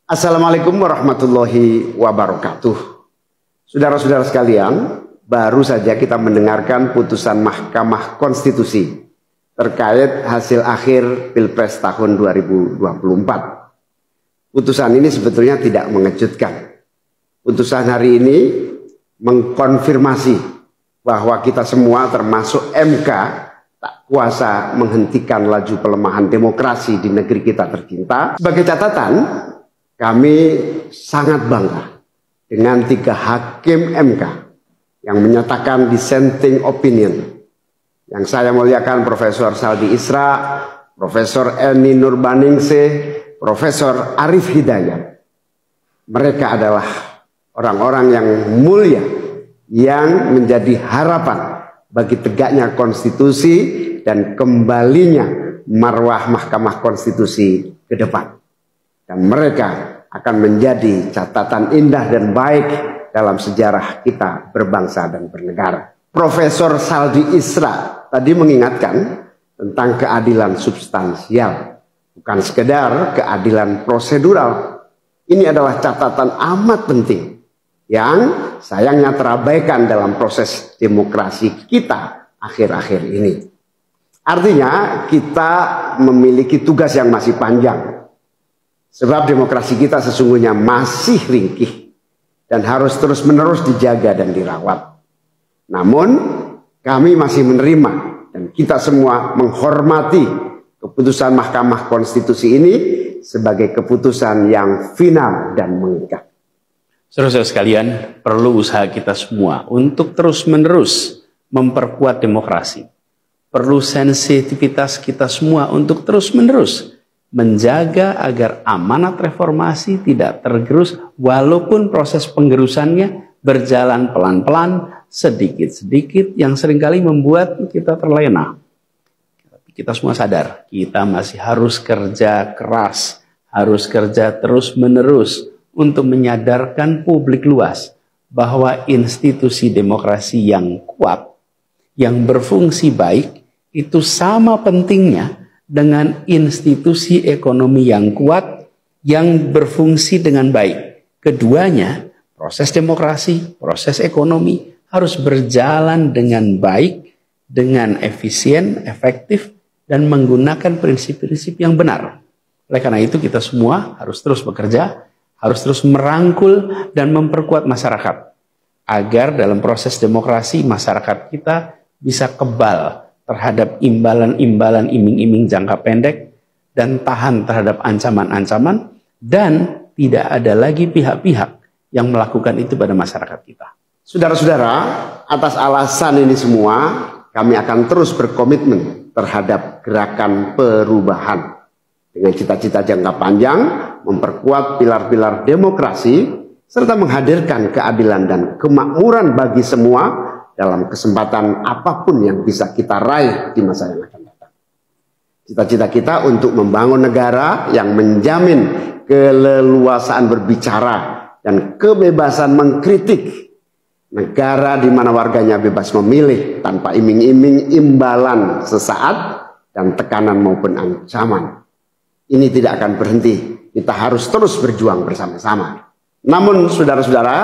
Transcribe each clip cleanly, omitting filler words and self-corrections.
Assalamualaikum warahmatullahi wabarakatuh. Saudara-saudara sekalian, baru saja kita mendengarkan putusan Mahkamah Konstitusi terkait hasil akhir Pilpres tahun 2024. Putusan ini sebetulnya tidak mengejutkan. Putusan hari ini mengkonfirmasi bahwa kita semua termasuk MK tak kuasa menghentikan laju pelemahan demokrasi di negeri kita tercinta. Sebagai catatan, kami sangat bangga dengan 3 hakim MK yang menyatakan dissenting opinion. Yang saya muliakan Profesor Saldi Isra, Profesor Eni Nurbaningsih, Profesor Arif Hidayat. Mereka adalah orang-orang yang mulia yang menjadi harapan bagi tegaknya konstitusi dan kembalinya marwah Mahkamah Konstitusi ke depan. Dan mereka akan menjadi catatan indah dan baik dalam sejarah kita berbangsa dan bernegara. Profesor Saldi Isra tadi mengingatkan tentang keadilan substansial, bukan sekedar keadilan prosedural. Ini adalah catatan amat penting yang sayangnya terabaikan dalam proses demokrasi kita akhir-akhir ini. Artinya kita memiliki tugas yang masih panjang. Sebab demokrasi kita sesungguhnya masih ringkih dan harus terus-menerus dijaga dan dirawat. Namun kami masih menerima dan kita semua menghormati keputusan Mahkamah Konstitusi ini sebagai keputusan yang final dan mengikat. Saudara-saudara sekalian, perlu usaha kita semua untuk terus-menerus memperkuat demokrasi. Perlu sensitivitas kita semua untuk terus-menerus menjaga agar amanat reformasi tidak tergerus walaupun proses penggerusannya berjalan pelan-pelan, sedikit-sedikit yang seringkali membuat kita terlena. Kita semua sadar, kita masih harus kerja keras, harus kerja terus-menerus untuk menyadarkan publik luas bahwa institusi demokrasi yang kuat, yang berfungsi baik, itu sama pentingnya dengan institusi ekonomi yang kuat, yang berfungsi dengan baik. Keduanya, proses demokrasi, proses ekonomi harus berjalan dengan baik, dengan efisien, efektif, dan menggunakan prinsip-prinsip yang benar. Oleh karena itu kita semua harus terus bekerja, harus terus merangkul dan memperkuat masyarakat. Agar dalam proses demokrasi masyarakat kita bisa kebal terhadap imbalan-imbalan iming-iming jangka pendek dan tahan terhadap ancaman-ancaman dan tidak ada lagi pihak-pihak yang melakukan itu pada masyarakat kita. Saudara-saudara, atas alasan ini semua kami akan terus berkomitmen terhadap gerakan perubahan dengan cita-cita jangka panjang, memperkuat pilar-pilar demokrasi serta menghadirkan keadilan dan kemakmuran bagi semua dalam kesempatan apapun yang bisa kita raih di masa yang akan datang. Cita-cita kita untuk membangun negara yang menjamin keleluasaan berbicara dan kebebasan mengkritik. Negara di mana warganya bebas memilih tanpa iming-iming imbalan sesaat dan tekanan maupun ancaman. Ini tidak akan berhenti. Kita harus terus berjuang bersama-sama. Namun saudara-saudara,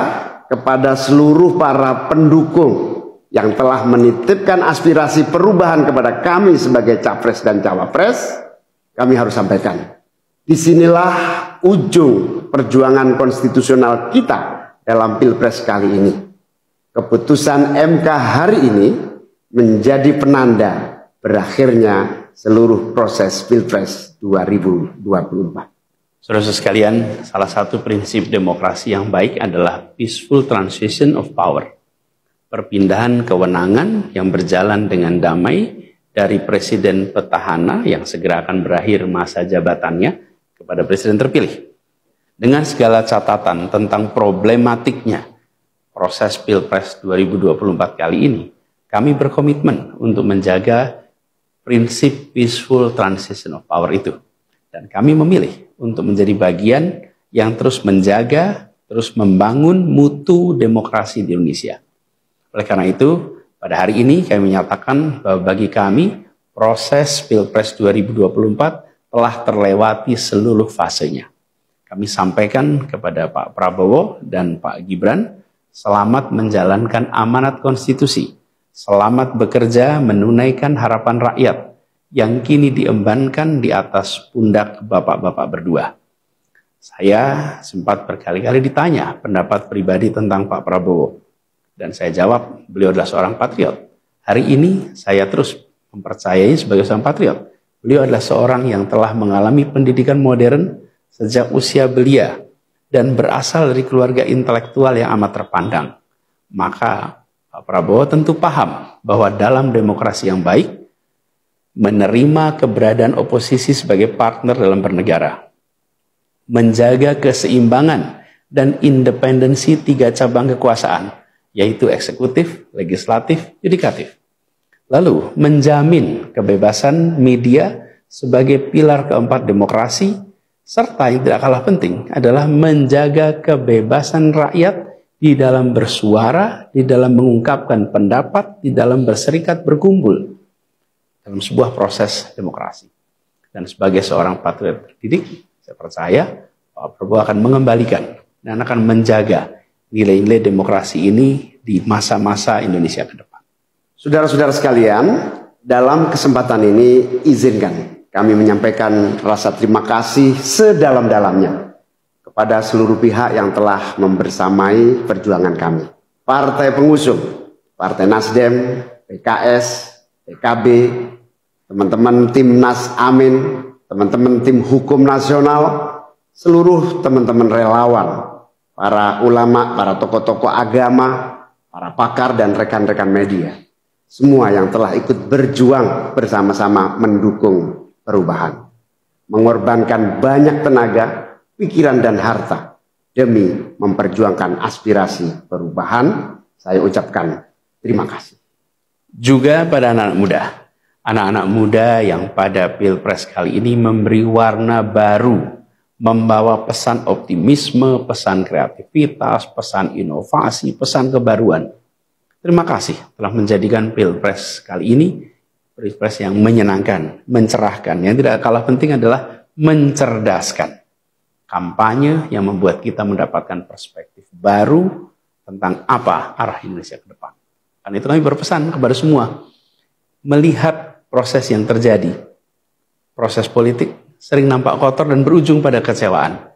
kepada seluruh para pendukung yang telah menitipkan aspirasi perubahan kepada kami sebagai capres dan cawapres, kami harus sampaikan, disinilah ujung perjuangan konstitusional kita dalam Pilpres kali ini. Keputusan MK hari ini menjadi penanda berakhirnya seluruh proses Pilpres 2024. Saudara sekalian, salah satu prinsip demokrasi yang baik adalah peaceful transition of power. Perpindahan kewenangan yang berjalan dengan damai dari presiden petahana yang segera akan berakhir masa jabatannya kepada presiden terpilih. Dengan segala catatan tentang problematiknya proses Pilpres 2024 kali ini, kami berkomitmen untuk menjaga prinsip peaceful transition of power itu. Dan kami memilih untuk menjadi bagian yang terus menjaga, terus membangun mutu demokrasi di Indonesia. Oleh karena itu, pada hari ini kami menyatakan bahwa bagi kami, proses Pilpres 2024 telah terlewati seluruh fasenya. kami sampaikan kepada Pak Prabowo dan Pak Gibran, selamat menjalankan amanat konstitusi, selamat bekerja menunaikan harapan rakyat yang kini diembankan di atas pundak bapak-bapak berdua. Saya sempat berkali-kali ditanya pendapat pribadi tentang Pak Prabowo, dan saya jawab, beliau adalah seorang patriot. Hari ini saya terus mempercayai sebagai seorang patriot. Beliau adalah seorang yang telah mengalami pendidikan modern sejak usia belia dan berasal dari keluarga intelektual yang amat terpandang. Maka Pak Prabowo tentu paham bahwa dalam demokrasi yang baik, menerima keberadaan oposisi sebagai partner dalam bernegara, menjaga keseimbangan dan independensi 3 cabang kekuasaan, yaitu eksekutif, legislatif, yudikatif. Lalu menjamin kebebasan media sebagai pilar keempat demokrasi, serta yang tidak kalah penting adalah menjaga kebebasan rakyat di dalam bersuara, di dalam mengungkapkan pendapat, di dalam berserikat berkumpul dalam sebuah proses demokrasi. Dan sebagai seorang patriot terdidik, saya percaya Pak Prabowo akan mengembalikan dan akan menjaga nilai-nilai demokrasi ini di masa-masa Indonesia ke depan. Saudara-saudara sekalian, dalam kesempatan ini izinkan kami menyampaikan rasa terima kasih sedalam-dalamnya kepada seluruh pihak yang telah membersamai perjuangan kami. Partai pengusung, Partai Nasdem, PKS, PKB, teman-teman Timnas Amin, teman-teman tim hukum nasional, seluruh teman-teman relawan, para ulama, para tokoh-tokoh agama, para pakar dan rekan-rekan media. Semua yang telah ikut berjuang bersama-sama mendukung perubahan. Mengorbankan banyak tenaga, pikiran dan harta demi memperjuangkan aspirasi perubahan. Saya ucapkan terima kasih. Juga pada anak-anak muda. Anak-anak muda yang pada Pilpres kali ini memberi warna baru, membawa pesan optimisme, pesan kreativitas, pesan inovasi, pesan kebaruan. Terima kasih telah menjadikan Pilpres kali ini Pilpres yang menyenangkan, mencerahkan. Yang tidak kalah penting adalah mencerdaskan. Kampanye yang membuat kita mendapatkan perspektif baru tentang apa arah Indonesia ke depan. Karena itu kami berpesan kepada semua, melihat proses yang terjadi, proses politik sering nampak kotor dan berujung pada kecewaan.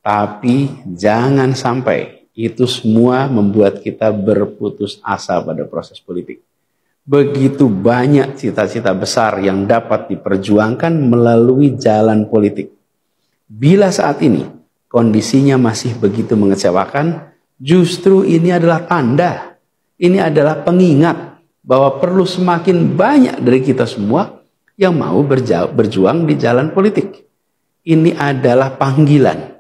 Tapi jangan sampai itu semua membuat kita berputus asa pada proses politik. Begitu banyak cita-cita besar yang dapat diperjuangkan melalui jalan politik. Bila saat ini kondisinya masih begitu mengecewakan, justru ini adalah tanda, ini adalah pengingat bahwa perlu semakin banyak dari kita semua yang mau berjuang di jalan politik. Ini adalah panggilan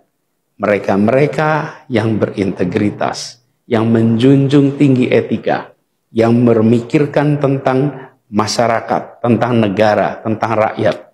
mereka-mereka yang berintegritas, yang menjunjung tinggi etika, yang memikirkan tentang masyarakat, tentang negara, tentang rakyat,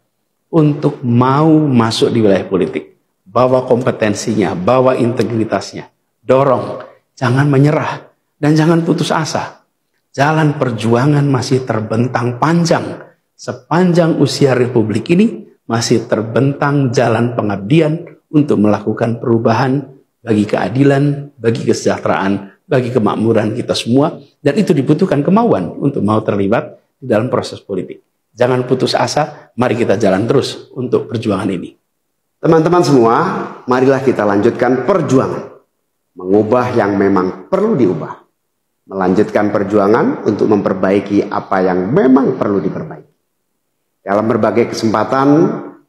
untuk mau masuk di wilayah politik. Bawa kompetensinya, bawa integritasnya, dorong, jangan menyerah, dan jangan putus asa. Jalan perjuangan masih terbentang panjang. Sepanjang usia Republik ini masih terbentang jalan pengabdian untuk melakukan perubahan bagi keadilan, bagi kesejahteraan, bagi kemakmuran kita semua. Dan itu dibutuhkan kemauan untuk mau terlibat di dalam proses politik. Jangan putus asa, mari kita jalan terus untuk perjuangan ini. Teman-teman semua, marilah kita lanjutkan perjuangan. Mengubah yang memang perlu diubah. Melanjutkan perjuangan untuk memperbaiki apa yang memang perlu diperbaiki. Dalam berbagai kesempatan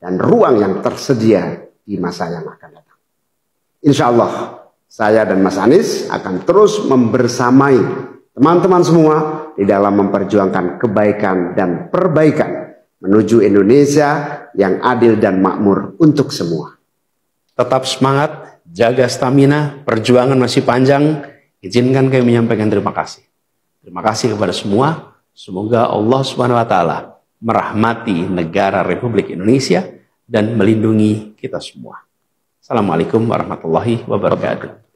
dan ruang yang tersedia di masa yang akan datang. Insya Allah, saya dan Mas Anies akan terus membersamai teman-teman semua di dalam memperjuangkan kebaikan dan perbaikan menuju Indonesia yang adil dan makmur untuk semua. Tetap semangat, jaga stamina, perjuangan masih panjang. Izinkan kami menyampaikan terima kasih. Terima kasih kepada semua. Semoga Allah SWT merahmati negara Republik Indonesia dan melindungi kita semua. Assalamualaikum warahmatullahi wabarakatuh.